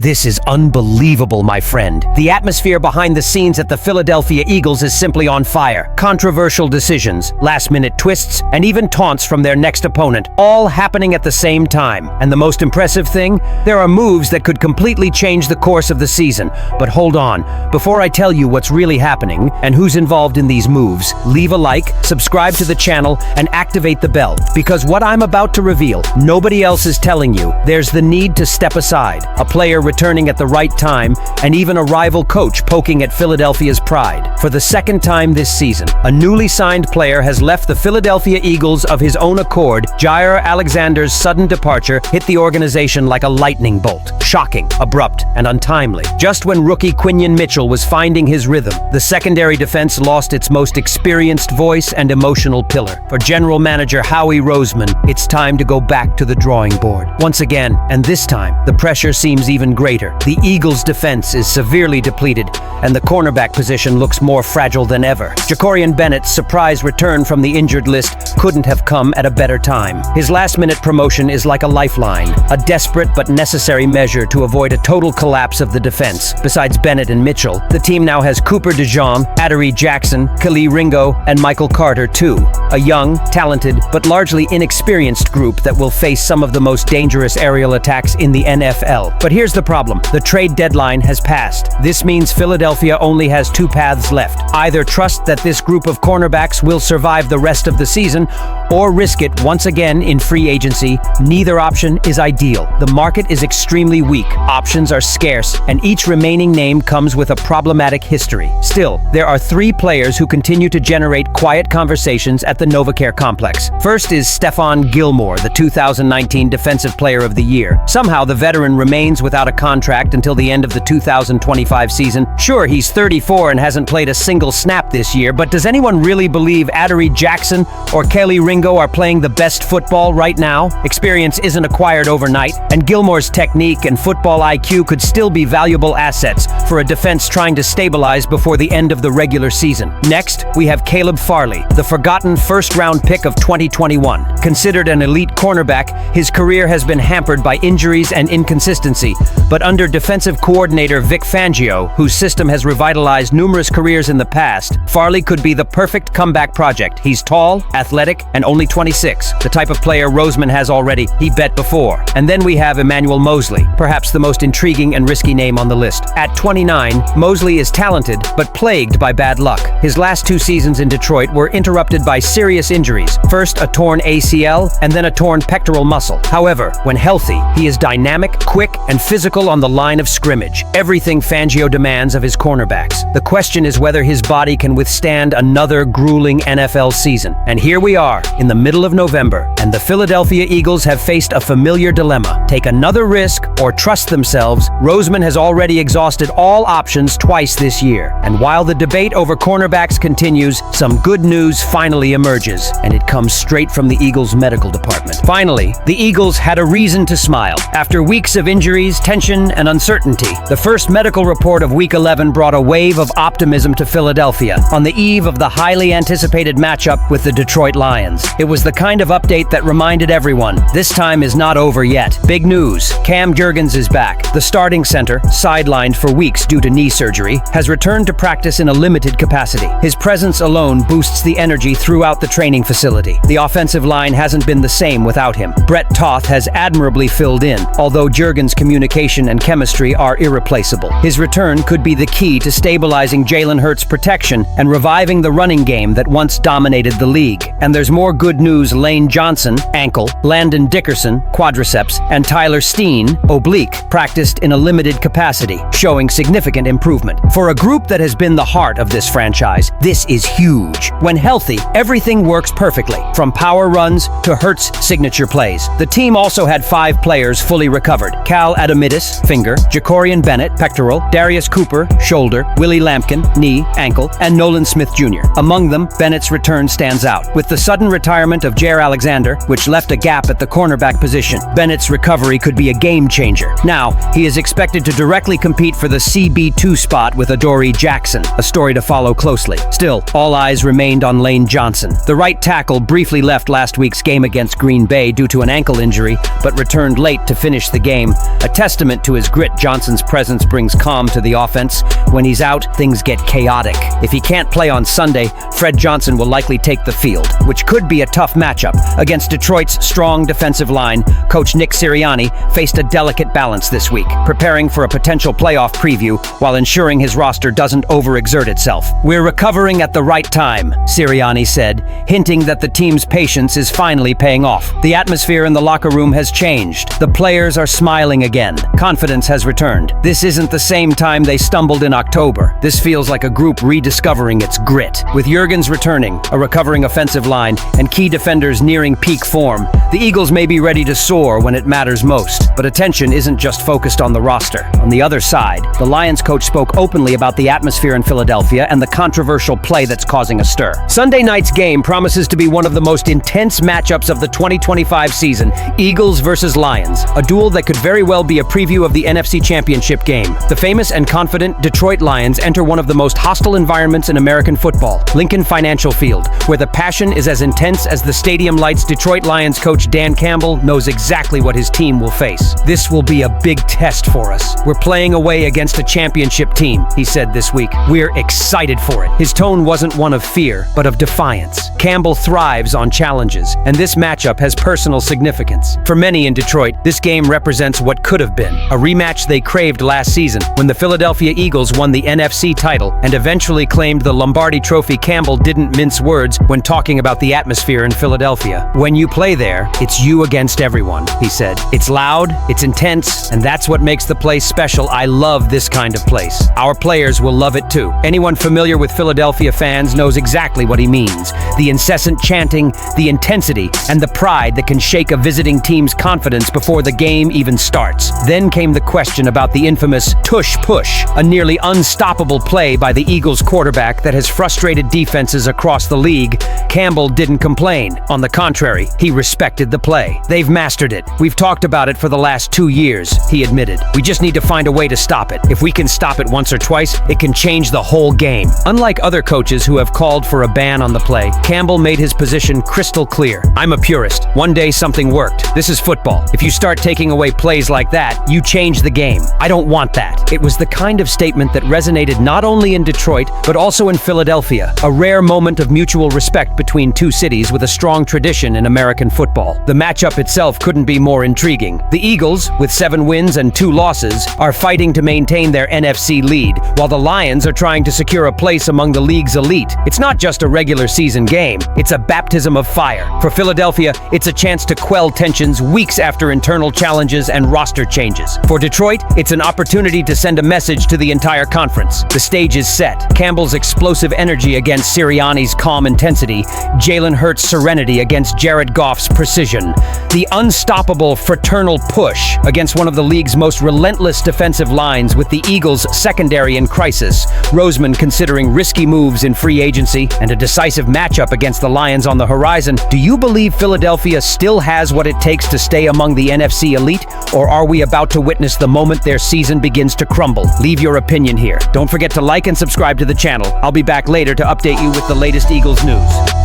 This is unbelievable, my friend. The atmosphere behind the scenes at the Philadelphia Eagles is simply on fire. Controversial decisions, last-minute twists, and even taunts from their next opponent, all happening at the same time. And the most impressive thing? There are moves that could completely change the course of the season. But hold on, before I tell you what's really happening and who's involved in these moves, leave a like, subscribe to the channel, and activate the bell. Because what I'm about to reveal, nobody else is telling you. There's the need to step aside. A player returning at the right time, and even a rival coach poking at Philadelphia's pride. For the second time this season, a newly signed player has left the Philadelphia Eagles of his own accord. Jair Alexander's sudden departure hit the organization like a lightning bolt. Shocking, abrupt, and untimely. Just when rookie Quinyon Mitchell was finding his rhythm, the secondary defense lost its most experienced voice and emotional pillar. For general manager Howie Roseman, it's time to go back to the drawing board. Once again, and this time, the pressure seems even greater. The Eagles' defense is severely depleted, and the cornerback position looks more fragile than ever. Jacorian Bennett's surprise return from the injured list couldn't have come at a better time. His last-minute promotion is like a lifeline, a desperate but necessary measure to avoid a total collapse of the defense. Besides Bennett and Mitchell, the team now has Cooper DeJean, Adoree Jackson, Khalil Ringo, and Michael Carter, too. A young, talented, but largely inexperienced group that will face some of the most dangerous aerial attacks in the NFL. But here's the problem. The trade deadline has passed. This means Philadelphia only has two paths left. Either trust that this group of cornerbacks will survive the rest of the season, or risk it once again in free agency. Neither option is ideal. The market is extremely weak, options are scarce, and each remaining name comes with a problematic history. Still, there are three players who continue to generate quiet conversations at the NovaCare complex. First is Stephon Gilmore, the 2019 Defensive Player of the Year. Somehow the veteran remains without a contract until the end of the 2025 season. Sure, he's 34 and hasn't played a single snap this year, but does anyone really believe Adoree Jackson or Khalil Ringo are playing the best football right now? Experience isn't acquired overnight, and Gilmore's technique and football IQ could still be valuable assets for a defense trying to stabilize before the end of the regular season. Next, we have Caleb Farley, the forgotten first-round pick of 2021. Considered an elite cornerback, his career has been hampered by injuries and inconsistency, but under defensive coordinator Vic Fangio, whose system has revitalized numerous careers in the past, Farley could be the perfect comeback project. He's tall, athletic, and only 26, the type of player Roseman has already bet before. And then we have Emmanuel Moseley, perhaps the most intriguing and risky name on the list. At 29, Moseley is talented, but plagued by bad luck. His last two seasons in Detroit were interrupted by serious injuries. First a torn ACL, and then a torn pectoral muscle. However, when healthy, he is dynamic, quick, and physical on the line of scrimmage. Everything Fangio demands of his cornerbacks. The question is whether his body can withstand another grueling NFL season. And here we are, in the middle of November, and the Philadelphia Eagles have faced a familiar dilemma. Take another risk or trust themselves. Roseman has already exhausted all options twice this year. And while the debate over cornerbacks continues, some good news finally emerges, and it comes straight from the Eagles' medical department. Finally, the Eagles had a reason to smile. After weeks of injuries, tension, and uncertainty, the first medical report of Week 11 brought a wave of optimism to Philadelphia on the eve of the highly anticipated matchup with the Detroit Lions. It was the kind of update that reminded everyone, this time is not over yet. Big news, Cam Jurgens is back. The starting center, sidelined for weeks due to knee surgery, has returned to practice in a limited capacity. His presence alone boosts the energy throughout the training facility. The offensive line hasn't been the same without him. Brett Toth has admirably filled in, although Jurgens' communication and chemistry are irreplaceable. His return could be the key to stabilizing Jalen Hurts' protection and reviving the running game that once dominated the league. And there's more good news. Lane Johnson, ankle, Landon Dickerson, quadriceps, and Tyler Steen, oblique, practiced in a limited capacity, showing significant improvement. For a group that has been the heart of this franchise, this is huge. When healthy, everything works perfectly, from power runs to Hurts' signature plays. The team also had 5 players fully recovered. Cal Adomidis, finger, Jacorian Bennett, pectoral, Darius Cooper, shoulder, Willie Lampkin, knee, ankle, and Nolan Smith Jr. Among them, Bennett's return stands out. With the sudden retirement of Jair Alexander, which left a gap at the cornerback position, Bennett's recovery could be a game changer. Now, he is expected to directly compete for the CB2 spot with Adoree Jackson, a story to follow closely. Still, all eyes remained on Lane Johnson. The right tackle briefly left last week's game against Green Bay due to an ankle injury, but returned late to finish the game, a testament testament to his grit, Johnson's presence brings calm to the offense. When he's out, things get chaotic. If he can't play on Sunday, Fred Johnson will likely take the field, which could be a tough matchup. Against Detroit's strong defensive line, coach Nick Sirianni faced a delicate balance this week, preparing for a potential playoff preview while ensuring his roster doesn't overexert itself. "We're recovering at the right time," Sirianni said, hinting that the team's patience is finally paying off. The atmosphere in the locker room has changed. The players are smiling again. Confidence has returned. This isn't the same time they stumbled in October. This feels like a group rediscovering its grit. With Jurgens returning, a recovering offensive line, and key defenders nearing peak form, the Eagles may be ready to soar when it matters most. But attention isn't just focused on the roster. On the other side, the Lions coach spoke openly about the atmosphere in Philadelphia and the controversial play that's causing a stir. Sunday night's game promises to be one of the most intense matchups of the 2025 season, Eagles versus Lions, a duel that could very well be a preview of the NFC Championship game. The famous and confident Detroit Lions enter one of the most hostile environments in American football, Lincoln Financial Field, where the passion is as intense as the stadium lights. Detroit Lions coach Dan Campbell knows exactly what his team will face. "This will be a big test for us. We're playing away against a championship team," he said this week. "We're excited for it." His tone wasn't one of fear, but of defiance. Campbell thrives on challenges, and this matchup has personal significance. For many in Detroit, this game represents what could have been, a rematch they craved last season when the Philadelphia Eagles won the NFC title and eventually claimed the Lombardi Trophy. Campbell didn't mince words when talking about the atmosphere in Philadelphia. "When you play there, it's you against everyone," he said. "It's loud, it's intense, and that's what makes the place special. I love this kind of place. Our players will love it too." Anyone familiar with Philadelphia fans knows exactly what he means. The incessant chanting, the intensity, and the pride that can shake a visiting team's confidence before the game even starts. Then came the question about the infamous tush push, a nearly unstoppable play by the Eagles quarterback that has frustrated defenses across the league. Campbell didn't complain. On the contrary, he respected the play. "They've mastered it. We've talked about it for the last 2 years," he admitted. "We just need to find a way to stop it. If we can stop it once or twice, it can change the whole game." Unlike other coaches who have called for a ban on the play, Campbell made his position crystal clear. "I'm a purist. One day something worked. This is football. If you start taking away plays like that, you change the game. I don't want that." It was the kind of statement that resonated not only in Detroit, but also in Philadelphia, a rare moment of mutual respect between two cities with a strong tradition in American football. The matchup itself couldn't be more intriguing. The Eagles, with 7 wins and 2 losses, are fighting to maintain their NFC lead, while the Lions are trying to secure a place among the league's elite. It's not just a regular season game, it's a baptism of fire. For Philadelphia, it's a chance to quell tensions weeks after internal challenges and roster changes. For Detroit, it's an opportunity to send a message to the entire conference. The stage is set. Campbell's explosive energy against Sirianni's calm intensity, Jalen Hurts' serenity against Jared Goff's precision, the unstoppable fraternal push against one of the league's most relentless defensive lines with the Eagles' secondary in crisis, Roseman considering risky moves in free agency, and a decisive matchup against the Lions on the horizon. Do you believe Philadelphia still has what it takes to stay among the NFC elite, or are we about to witness the moment their season begins to crumble? Leave your opinion here. Don't forget to like and subscribe to the channel. I'll be back later to update you with the latest Eagles news.